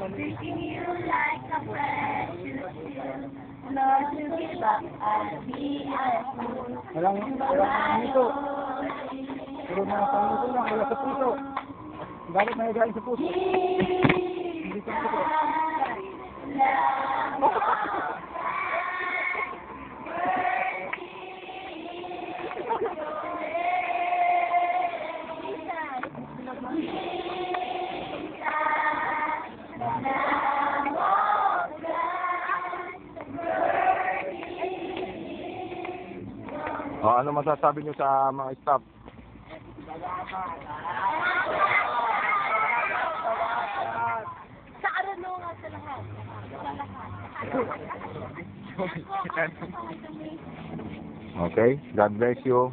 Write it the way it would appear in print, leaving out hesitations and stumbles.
Treating you like a precious jewel. Lord, to give up, I'll be a fool. Walang ito. Puro mga pangulo lang, wala sa puso. Galit na galing sa puso. Hindi sa puso. Ano masasabi niyo sa mga staff? Sa karunungan sa lahat. Sa lahat. Okay, God bless you.